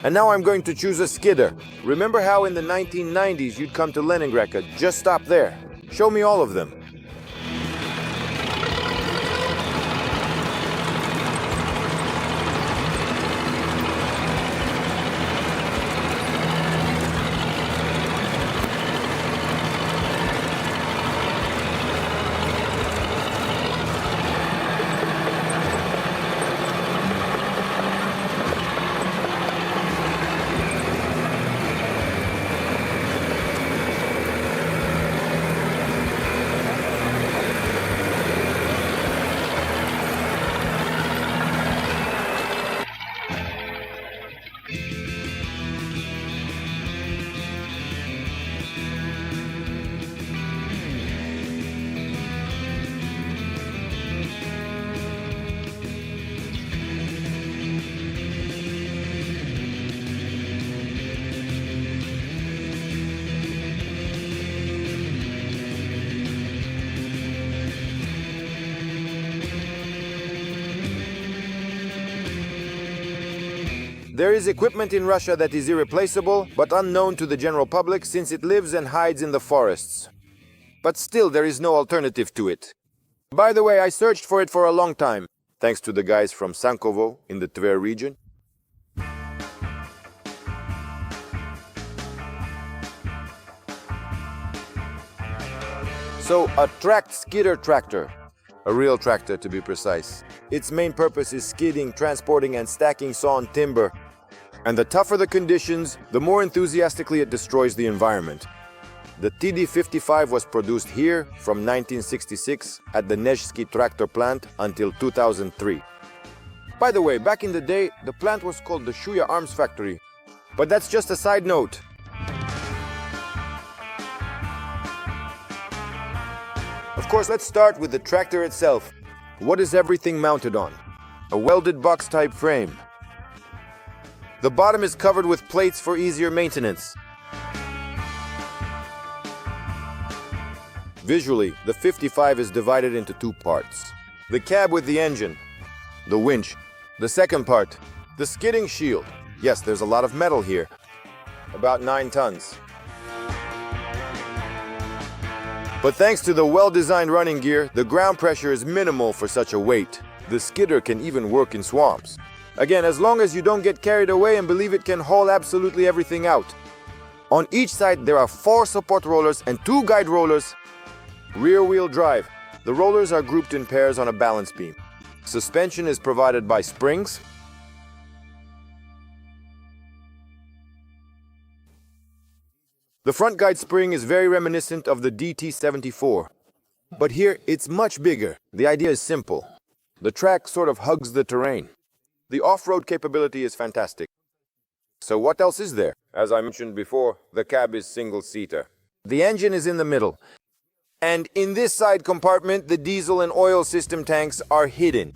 And now I'm going to choose a skidder. Remember how in the 1990s you'd come to Leningrad? Just stop there. Show me all of them. There is equipment in Russia that is irreplaceable, but unknown to the general public since it lives and hides in the forests. But still, there is no alternative to it. By the way, I searched for it for a long time, thanks to the guys from Sankovo in the Tver region. So, a tracked skidder tractor. A real tractor, to be precise. Its main purpose is skidding, transporting, and stacking sawn timber. And the tougher the conditions, the more enthusiastically it destroys the environment. The TD-55 was produced here from 1966 at the Nevsky Tractor Plant until 2003. By the way, back in the day, the plant was called the Shuya Arms Factory. But that's just a side note. Of course, let's start with the tractor itself. What is everything mounted on? A welded box-type frame. The bottom is covered with plates for easier maintenance. Visually, the 55 is divided into two parts. The cab with the engine, the winch. The second part, the skidding shield. Yes, there's a lot of metal here. About 9 tons. But thanks to the well-designed running gear, the ground pressure is minimal for such a weight. The skidder can even work in swamps. Again, as long as you don't get carried away and believe it can haul absolutely everything out. On each side, there are 4 support rollers and 2 guide rollers. Rear-wheel drive. The rollers are grouped in pairs on a balance beam. Suspension is provided by springs. The front guide spring is very reminiscent of the TDT-74. But here, it's much bigger. The idea is simple. The track sort of hugs the terrain. The off-road capability is fantastic. So what else is there? As I mentioned before, the cab is single-seater. The engine is in the middle. And in this side compartment, the diesel and oil system tanks are hidden.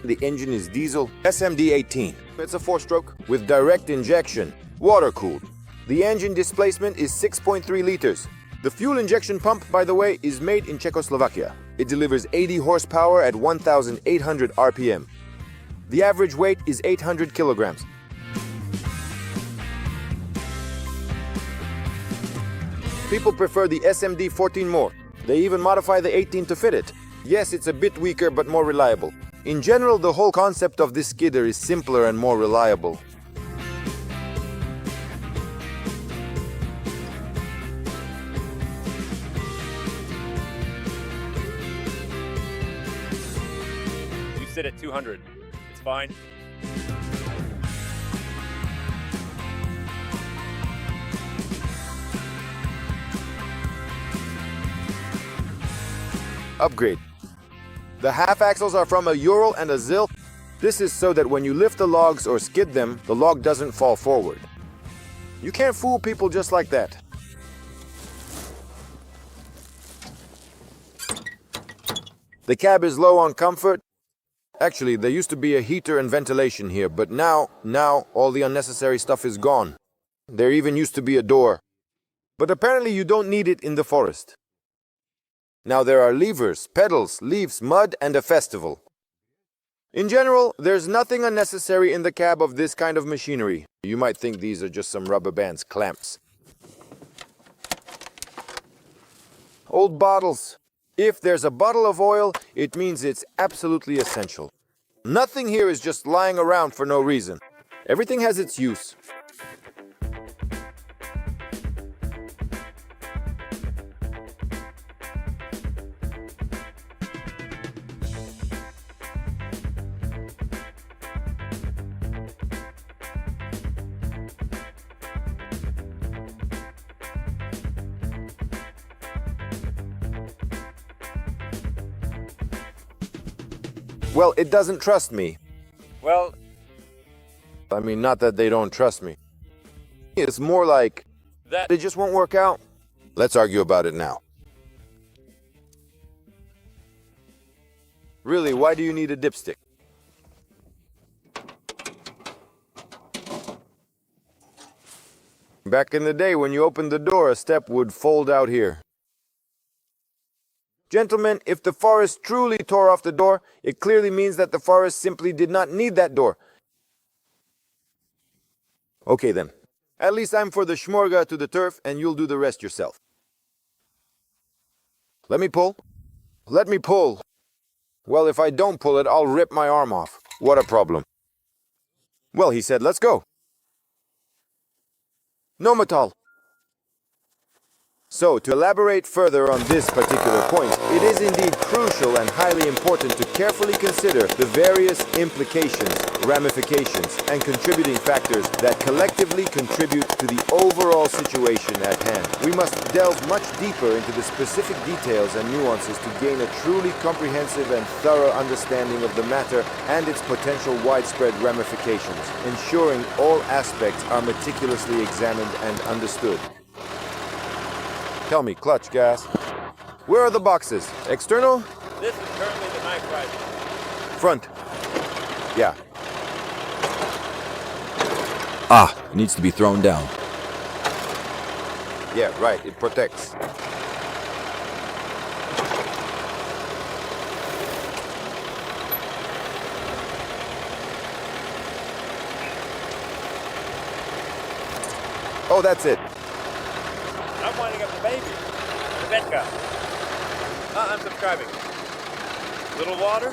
The engine is diesel SMD18. It's a 4-stroke with direct injection, water-cooled. The engine displacement is 6.3 liters. The fuel injection pump, by the way, is made in Czechoslovakia. It delivers 80 horsepower at 1,800 RPM. The average weight is 800 kilograms. People prefer the SMD14 more. They even modify the 18 to fit it. Yes, it's a bit weaker but more reliable. In general, the whole concept of this skidder is simpler and more reliable. You sit at 200. It's fine. Upgrade. The half axles are from a Ural and a Zil. This is so that when you lift the logs or skid them, the log doesn't fall forward. You can't fool people just like that. The cab is low on comfort. Actually, there used to be a heater and ventilation here, but now all the unnecessary stuff is gone. There even used to be a door. But apparently you don't need it in the forest. Now there are levers, pedals, leaves, mud, and a festival. In general, there's nothing unnecessary in the cab of this kind of machinery. You might think these are just some rubber bands, clamps. Old bottles. If there's a bottle of oil, it means it's absolutely essential. Nothing here is just lying around for no reason. Everything has its use. Well, it doesn't trust me. Well, I mean, not that they don't trust me. It's more like that it just won't work out. Let's argue about it now. Really, why do you need a dipstick? Back in the day, when you opened the door, a step would fold out here. Gentlemen, if the forest truly tore off the door, it clearly means that the forest simply did not need that door. Okay then. At least I'm for the shmorga to the turf, and you'll do the rest yourself. Let me pull? Let me pull. Well, if I don't pull it, I'll rip my arm off. What a problem. Well, he said, let's go. No metal. So, to elaborate further on this particular point, it is indeed crucial and highly important to carefully consider the various implications, ramifications, and contributing factors that collectively contribute to the overall situation at hand. We must delve much deeper into the specific details and nuances to gain a truly comprehensive and thorough understanding of the matter and its potential widespread ramifications, ensuring all aspects are meticulously examined and understood. Tell me, clutch, gas. Where are the boxes? External? this is currently the knife rifle. Front. Yeah. Ah, needs to be thrown down. Yeah, right, it protects. Oh, that's it. I'm winding up the baby. Rebecca. I'm subscribing. Little water?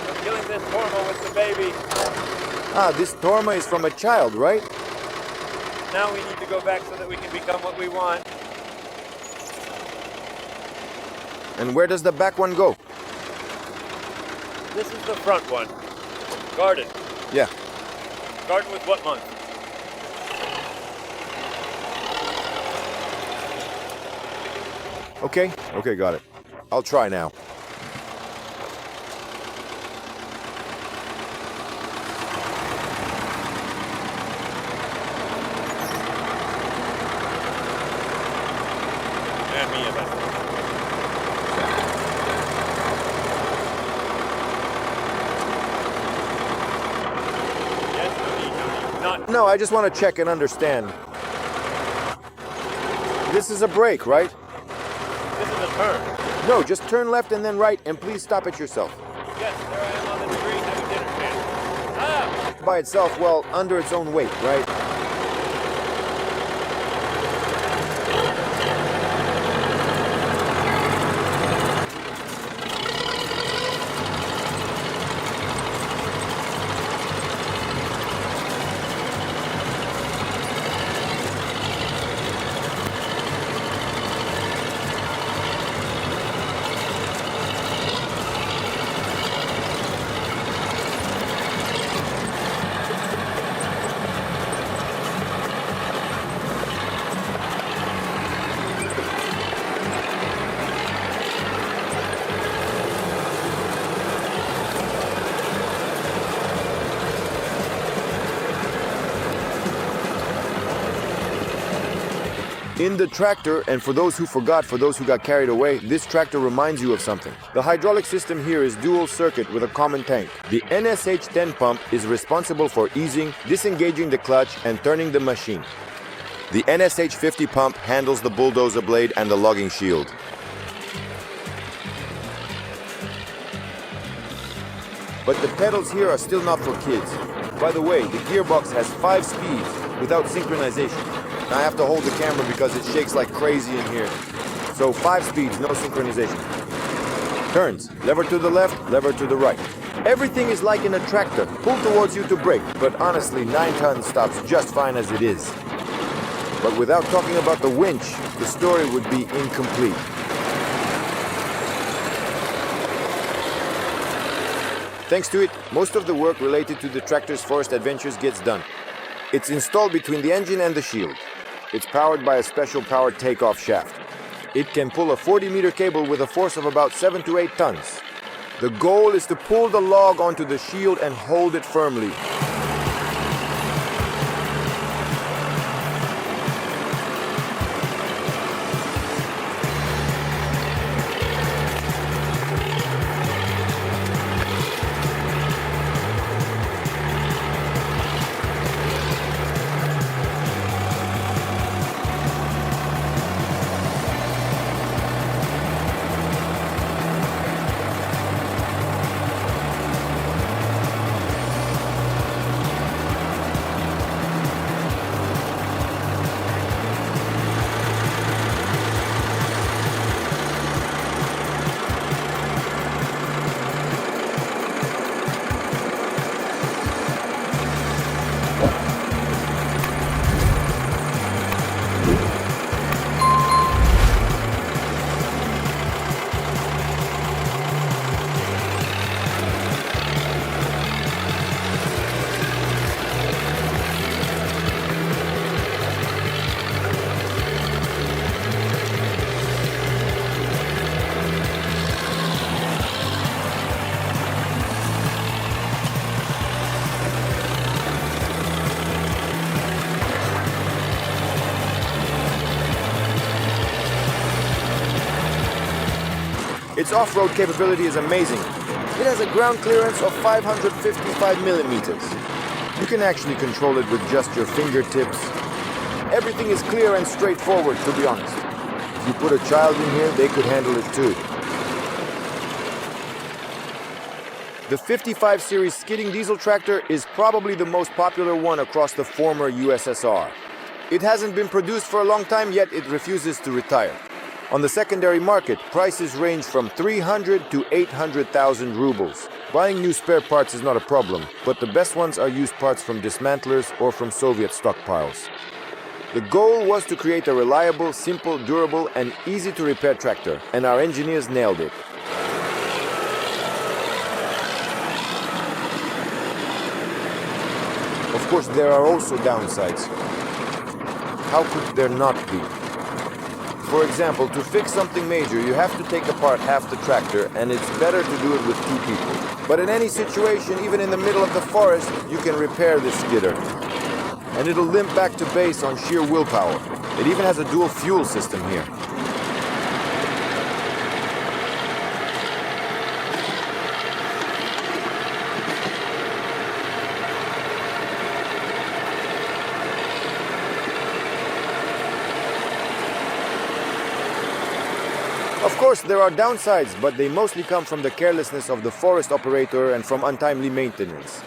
I'm killing this Torma with the baby. Ah, this Torma is from a child, right? Now we need to go back so that we can become what we want. And where does the back one go? This is the front one. Garden. Yeah. Garden with what month? Okay, okay, got it. I'll try now. And me about it. No, I just want to check and understand. This is a brake, right? This is a turn. No, just turn left and then right, and please stop it yourself. Yes, there I am on the street having dinner chance. Ah! By itself, well, under its own weight, right? In the tractor, and for those who forgot, for those who got carried away, this tractor reminds you of something. The hydraulic system here is dual circuit with a common tank. The NSH-10 pump is responsible for easing, disengaging the clutch, and turning the machine. The NSH-50 pump handles the bulldozer blade and the logging shield. But the pedals here are still not for kids. By the way, the gearbox has 5 speeds without synchronization. I have to hold the camera because it shakes like crazy in here. So 5 speeds, no synchronization. Turns, lever to the left, lever to the right. Everything is like in a tractor, pull towards you to brake, but honestly 9 tons stops just fine as it is. But without talking about the winch, the story would be incomplete. Thanks to it, most of the work related to the tractor's forest adventures gets done. It's installed between the engine and the shield. It's powered by a special powered takeoff shaft. It can pull a 40-meter cable with a force of about 7 to 8 tons. The goal is to pull the log onto the shield and hold it firmly. Its off-road capability is amazing. It has a ground clearance of 555 millimeters. You can actually control it with just your fingertips. Everything is clear and straightforward, to be honest. If you put a child in here, they could handle it too. The 55 series skidding diesel tractor is probably the most popular one across the former USSR. It hasn't been produced for a long time, yet it refuses to retire. On the secondary market, prices range from 300 to 800,000 rubles. Buying new spare parts is not a problem, but the best ones are used parts from dismantlers or from Soviet stockpiles. The goal was to create a reliable, simple, durable, and easy-to-repair tractor, and our engineers nailed it. Of course, there are also downsides. How could there not be? For example, to fix something major, you have to take apart half the tractor, and it's better to do it with 2 people. But in any situation, even in the middle of the forest, you can repair this skidder. And it'll limp back to base on sheer willpower. It even has a dual fuel system here. Of course, there are downsides, but they mostly come from the carelessness of the forest operator and from untimely maintenance.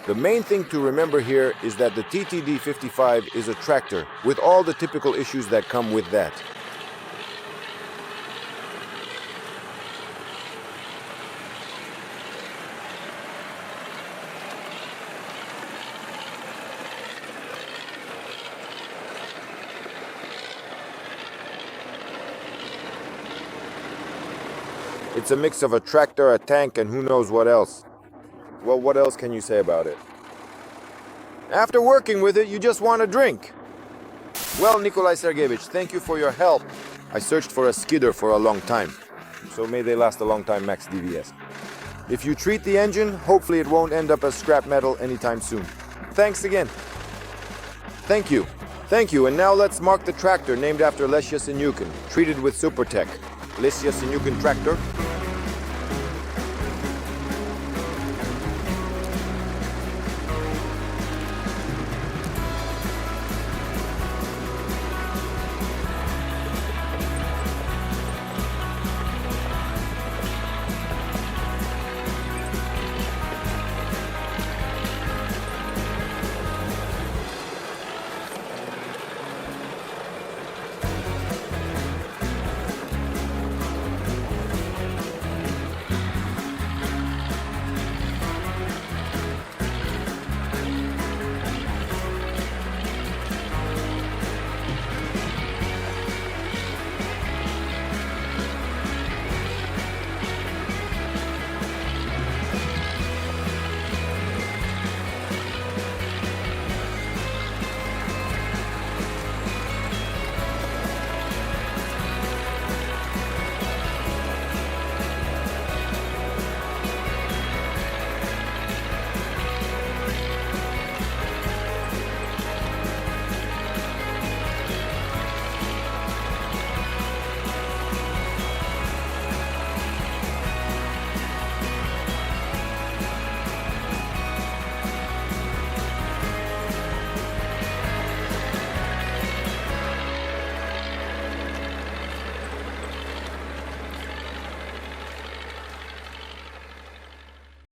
The main thing to remember here is that the TDT-55 is a tractor, with all the typical issues that come with that. It's a mix of a tractor, a tank, and who knows what else. Well, what else can you say about it? After working with it, you just want a drink. Well, Nikolai Sergeyevich, thank you for your help. I searched for a skidder for a long time. So may they last a long time, Max DVS. If you treat the engine, hopefully it won't end up as scrap metal anytime soon. Thanks again. Thank you. Thank you, and now let's mark the tractor named after Lesya Sinyukin, treated with Supertech. Lesya Sinyukin tractor,